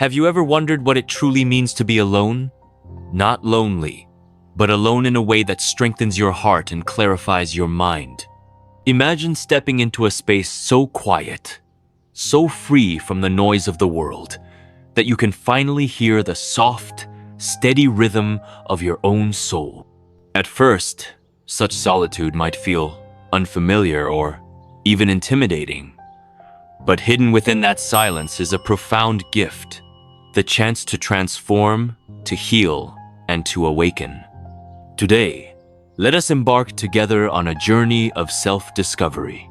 Have you ever wondered what it truly means to be alone? Not lonely, but alone in a way that strengthens your heart and clarifies your mind. Imagine stepping into a space so quiet, so free from the noise of the world, that you can finally hear the soft, steady rhythm of your own soul. At first, such solitude might feel unfamiliar or even intimidating. But hidden within that silence is a profound gift, the chance to transform, to heal, and to awaken. Today, let us embark together on a journey of self-discovery.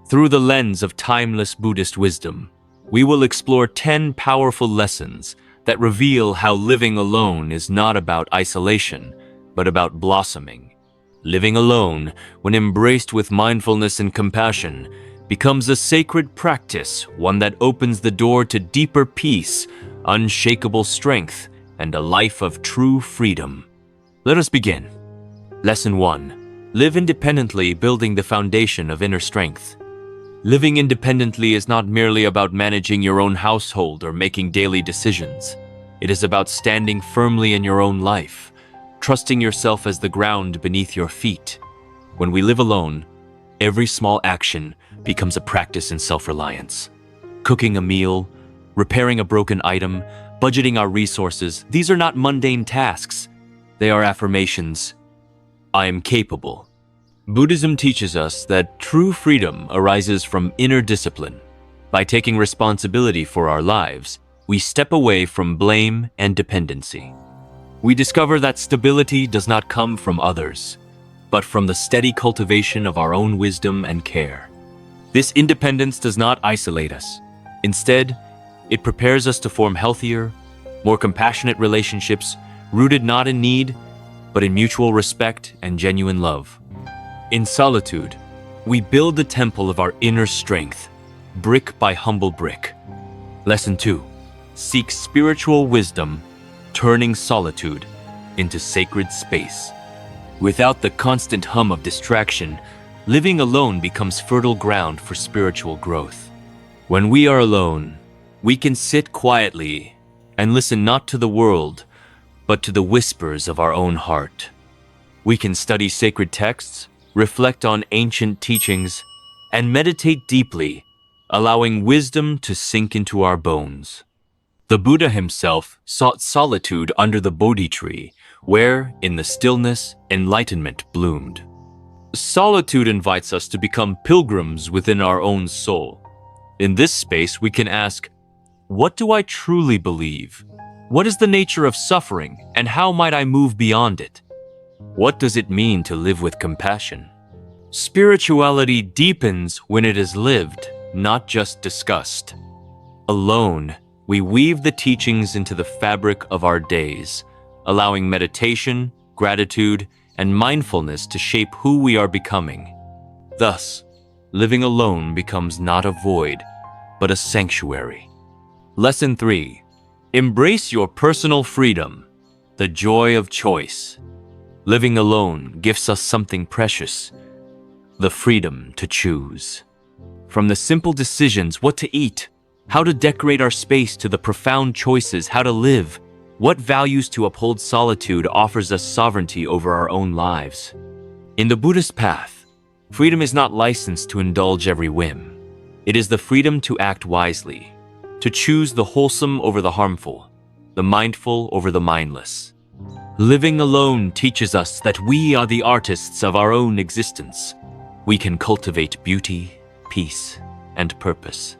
Through the lens of timeless Buddhist wisdom, we will explore 10 powerful lessons that reveal how living alone is not about isolation, but about blossoming. Living alone, when embraced with mindfulness and compassion, becomes a sacred practice, one that opens the door to deeper peace, unshakable strength, and a life of true freedom. Let us begin. Lesson 1. Live independently, building the foundation of inner strength. Living independently is not merely about managing your own household or making daily decisions. It is about standing firmly in your own life, trusting yourself as the ground beneath your feet. When we live alone, every small action becomes a practice in self-reliance. Cooking a meal, repairing a broken item, budgeting our resources, these are not mundane tasks. They are affirmations. I am capable. Buddhism teaches us that true freedom arises from inner discipline. By taking responsibility for our lives, we step away from blame and dependency. We discover that stability does not come from others, but from the steady cultivation of our own wisdom and care. This independence does not isolate us. Instead, it prepares us to form healthier, more compassionate relationships, rooted not in need, but in mutual respect and genuine love. In solitude, we build the temple of our inner strength, brick by humble brick. Lesson 2. Seek spiritual wisdom, turning solitude into sacred space. Without the constant hum of distraction, living alone becomes fertile ground for spiritual growth. When we are alone, we can sit quietly and listen not to the world, but to the whispers of our own heart. We can study sacred texts, reflect on ancient teachings, and meditate deeply, allowing wisdom to sink into our bones. The Buddha himself sought solitude under the Bodhi tree, where, in the stillness, enlightenment bloomed. Solitude invites us to become pilgrims within our own soul. In this space, we can ask, what do I truly believe? What is the nature of suffering, and how might I move beyond it? What does it mean to live with compassion? Spirituality deepens when it is lived, not just discussed. Alone, we weave the teachings into the fabric of our days, allowing meditation, gratitude, and mindfulness to shape who we are becoming. Thus, living alone becomes not a void, but a sanctuary. Lesson 3. Embrace your personal freedom, the joy of choice. Living alone gives us something precious, the freedom to choose. From the simple decisions, what to eat, how to decorate our space, to the profound choices, how to live, what values to uphold, solitude offers us sovereignty over our own lives. In the Buddhist path, freedom is not licensed to indulge every whim. It is the freedom to act wisely, to choose the wholesome over the harmful, the mindful over the mindless. Living alone teaches us that we are the artists of our own existence. We can cultivate beauty, peace, and purpose.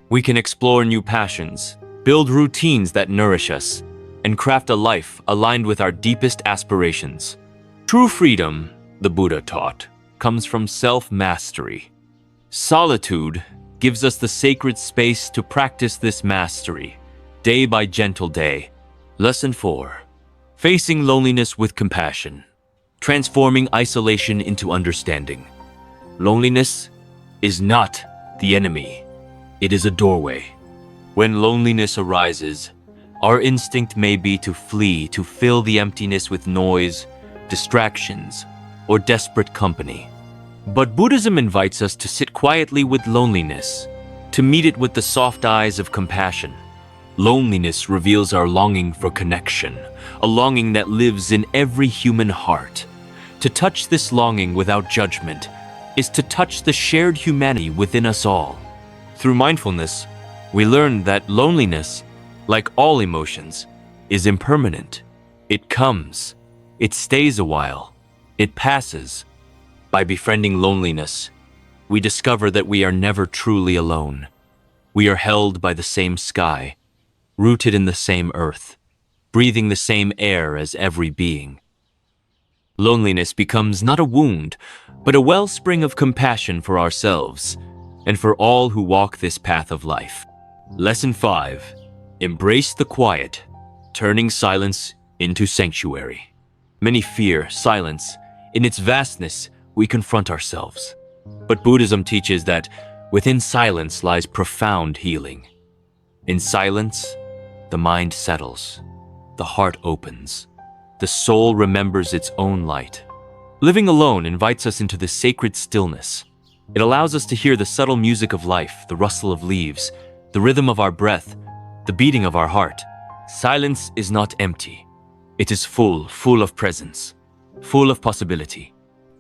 We can explore new passions, build routines that nourish us, and craft a life aligned with our deepest aspirations. True freedom, the Buddha taught, comes from self-mastery. Solitude gives us the sacred space to practice this mastery, day by gentle day. Lesson 4. Facing loneliness with compassion, transforming isolation into understanding. Loneliness is not the enemy. It is a doorway. When loneliness arises, our instinct may be to flee, to fill the emptiness with noise, distractions, or desperate company. But Buddhism invites us to sit quietly with loneliness, to meet it with the soft eyes of compassion. Loneliness reveals our longing for connection, a longing that lives in every human heart. To touch this longing without judgment is to touch the shared humanity within us all. Through mindfulness, we learn that loneliness, like all emotions, is impermanent. It comes, it stays a while, it passes. By befriending loneliness, we discover that we are never truly alone. We are held by the same sky, rooted in the same earth, breathing the same air as every being. Loneliness becomes not a wound, but a wellspring of compassion for ourselves and for all who walk this path of life. Lesson 5. Embrace the quiet, turning silence into sanctuary. Many fear silence. In its vastness, we confront ourselves. But Buddhism teaches that within silence lies profound healing. In silence, the mind settles, the heart opens, the soul remembers its own light. Living alone invites us into the sacred stillness. It allows us to hear the subtle music of life, the rustle of leaves, the rhythm of our breath, the beating of our heart. Silence is not empty. It is full of presence, full of possibility.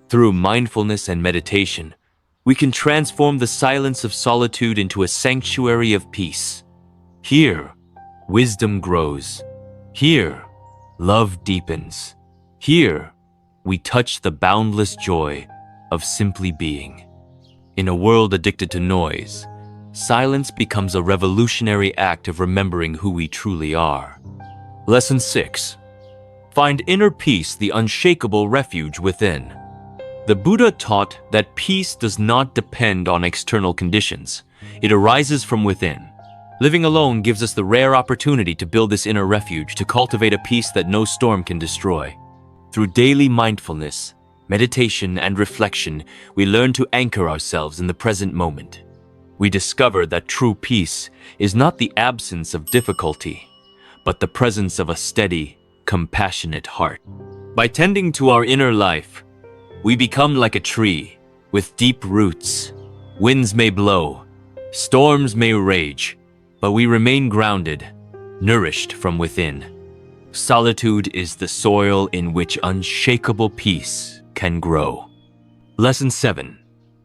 Through mindfulness and meditation, we can transform the silence of solitude into a sanctuary of peace. Here, wisdom grows. Here, love deepens. Here, we touch the boundless joy of simply being. In a world addicted to noise, silence becomes a revolutionary act of remembering who we truly are. Lesson 6. Find inner peace, the unshakable refuge within. The Buddha taught that peace does not depend on external conditions. It arises from within. Living alone gives us the rare opportunity to build this inner refuge, to cultivate a peace that no storm can destroy. Through daily mindfulness, meditation, and reflection, we learn to anchor ourselves in the present moment. We discover that true peace is not the absence of difficulty, but the presence of a steady, compassionate heart. By tending to our inner life, we become like a tree with deep roots. Winds may blow, storms may rage, but we remain grounded, nourished from within. Solitude is the soil in which unshakable peace can grow. Lesson 7.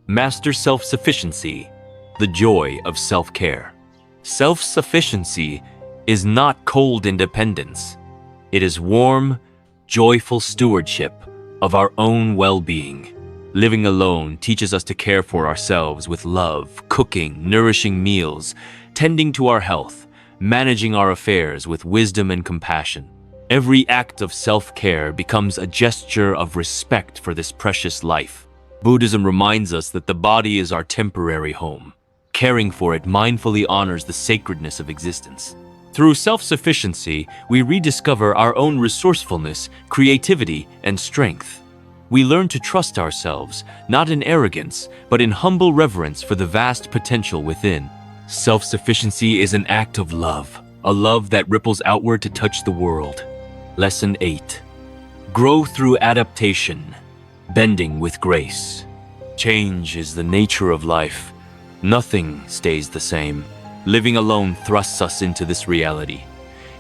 Master self-sufficiency, the joy of self-care. Self-sufficiency is not cold independence. It is warm, joyful stewardship of our own well-being. Living alone teaches us to care for ourselves with love, cooking, nourishing meals, tending to our health, managing our affairs with wisdom and compassion. Every act of self-care becomes a gesture of respect for this precious life. Buddhism reminds us that the body is our temporary home. Caring for it mindfully honors the sacredness of existence. Through self-sufficiency, we rediscover our own resourcefulness, creativity, and strength. We learn to trust ourselves, not in arrogance, but in humble reverence for the vast potential within. Self-sufficiency is an act of love, a love that ripples outward to touch the world. Lesson 8. Grow through adaptation, bending with grace. Change is the nature of life. Nothing stays the same. Living alone thrusts us into this reality.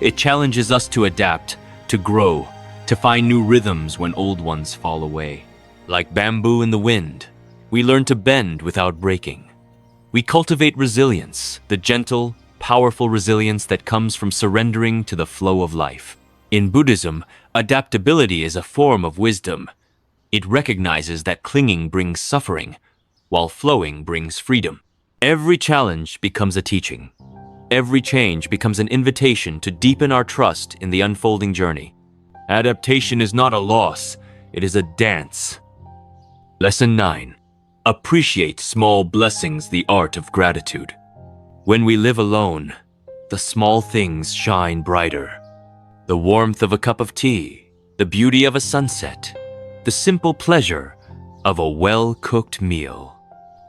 It challenges us to adapt, to grow, to find new rhythms when old ones fall away. Like bamboo in the wind, we learn to bend without breaking. We cultivate resilience, the gentle, powerful resilience that comes from surrendering to the flow of life. In Buddhism, adaptability is a form of wisdom. It recognizes that clinging brings suffering, while flowing brings freedom. Every challenge becomes a teaching. Every change becomes an invitation to deepen our trust in the unfolding journey. Adaptation is not a loss, it is a dance. Lesson 9. Appreciate small blessings, the art of gratitude. When we live alone, the small things shine brighter. The warmth of a cup of tea, the beauty of a sunset, the simple pleasure of a well-cooked meal.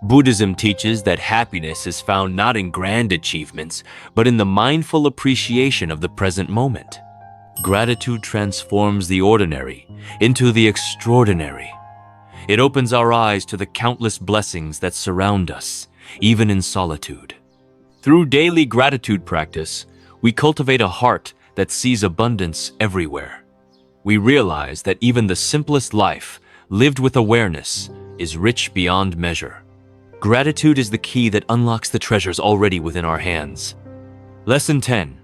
Buddhism teaches that happiness is found not in grand achievements, but in the mindful appreciation of the present moment. Gratitude transforms the ordinary into the extraordinary. It opens our eyes to the countless blessings that surround us, even in solitude. Through daily gratitude practice, we cultivate a heart that sees abundance everywhere. We realize that even the simplest life, lived with awareness, is rich beyond measure. Gratitude is the key that unlocks the treasures already within our hands. Lesson 10.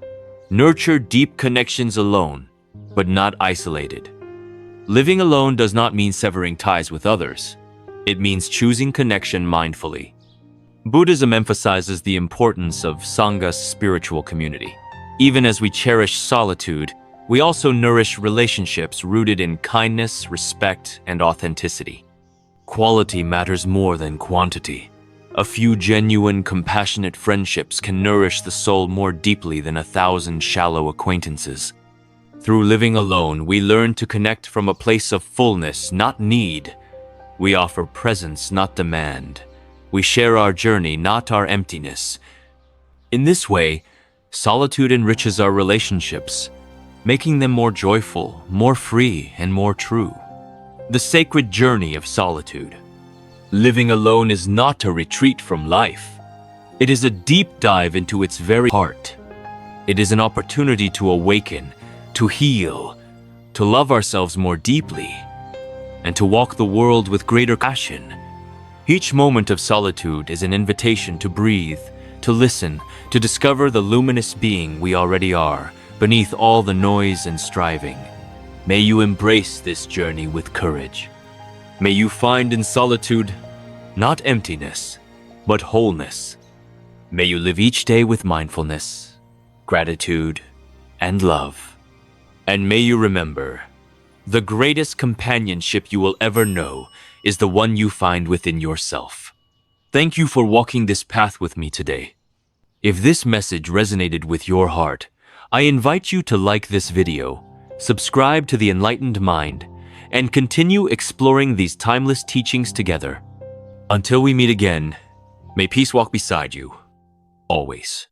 Nurture deep connections alone, but not isolated. Living alone does not mean severing ties with others. It means choosing connection mindfully. Buddhism emphasizes the importance of Sangha's spiritual community. Even as we cherish solitude, we also nourish relationships rooted in kindness, respect, and authenticity. Quality matters more than quantity. A few genuine, compassionate friendships can nourish the soul more deeply than 1,000 shallow acquaintances. Through living alone, we learn to connect from a place of fullness, not need. We offer presence, not demand. We share our journey, not our emptiness. In this way, solitude enriches our relationships, making them more joyful, more free, and more true. The sacred journey of solitude. Living alone is not a retreat from life. It is a deep dive into its very heart. It is an opportunity to awaken, to heal, to love ourselves more deeply, and to walk the world with greater passion. Each moment of solitude is an invitation to breathe, to listen, to discover the luminous being we already are, beneath all the noise and striving. May you embrace this journey with courage. May you find in solitude not emptiness, but wholeness. May you live each day with mindfulness, gratitude, and love. And may you remember, the greatest companionship you will ever know is the one you find within yourself. Thank you for walking this path with me today. If this message resonated with your heart, I invite you to like this video, subscribe to the Enlightened Mind, and continue exploring these timeless teachings together. Until we meet again, may peace walk beside you, always.